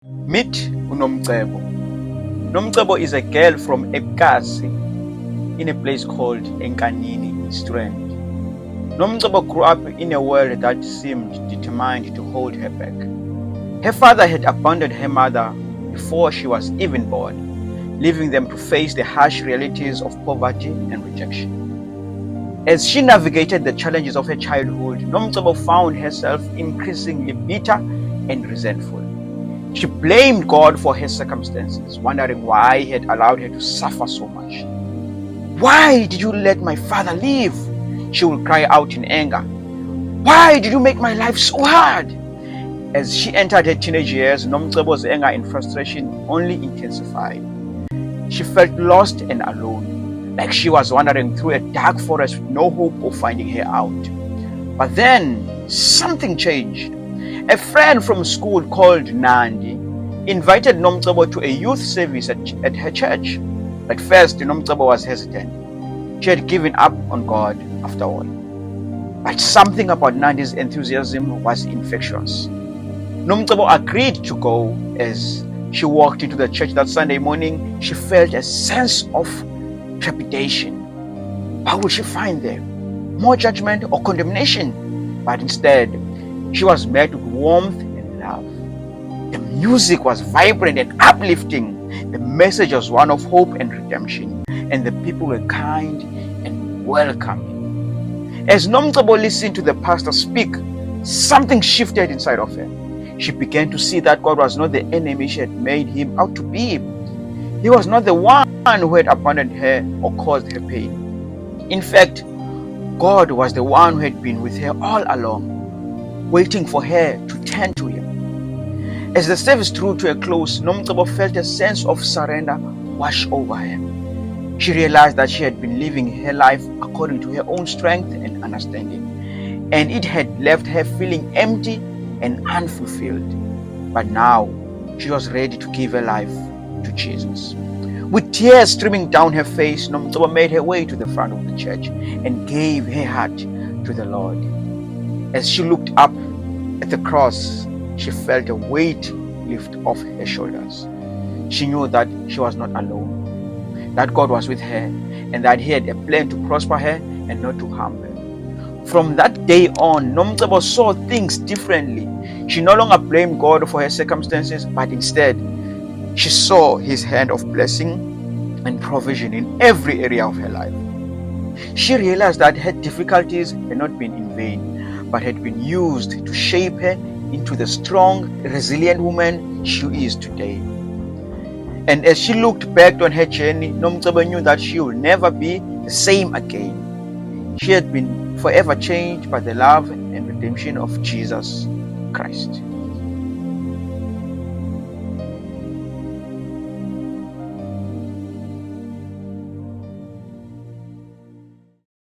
Meet Nomcebo. Nomcebo is a girl from Ekasi in a place called Enkanini, Strand. Nomcebo grew up in a world that seemed determined to hold her back. Her father had abandoned her mother before she was even born, leaving them to face the harsh realities of poverty and rejection. As she navigated the challenges of her childhood, Nomcebo found herself increasingly bitter and resentful. She blamed God for her circumstances, wondering why He had allowed her to suffer so much. "Why did you let my father leave?" she would cry out in anger. "Why did you make my life so hard?" As she entered her teenage years, Nomcebo's anger and frustration only intensified. She felt lost and alone, like she was wandering through a dark forest with no hope of finding her out. But then, something changed. A friend from school called Nandi invited Nomcebo to a youth service at her church. At first, Nomcebo was hesitant. She had given up on God after all. But something about Nandi's enthusiasm was infectious. Nomcebo agreed to go. As she walked into the church that Sunday morning, she felt a sense of trepidation. What would she find there? More judgment or condemnation? But instead, she was met with warmth and love. The music was vibrant and uplifting. The message was one of hope and redemption, and the people were kind and welcoming. As Nomcebo listened to the pastor speak, something shifted inside of her. She began to see that God was not the enemy she had made Him out to be. He was not the one who had abandoned her or caused her pain. In fact, God was the one who had been with her all along, waiting for her to turn to Him. As the service drew to a close, Nomcebo felt a sense of surrender wash over her. She realized that she had been living her life according to her own strength and understanding, and it had left her feeling empty and unfulfilled. But now, she was ready to give her life to Jesus. With tears streaming down her face, Nomcebo made her way to the front of the church and gave her heart to the Lord. As she looked up at the cross, she felt a weight lift off her shoulders. She knew that she was not alone, that God was with her, and that He had a plan to prosper her and not to harm her. From that day on, Nomcebo saw things differently. She no longer blamed God for her circumstances, but instead, she saw His hand of blessing and provision in every area of her life. She realized that her difficulties had not been in vain, but had been used to shape her into the strong, resilient woman she is today. And as she looked back on her journey, Nomcebo knew that she would never be the same again. She had been forever changed by the love and redemption of Jesus Christ.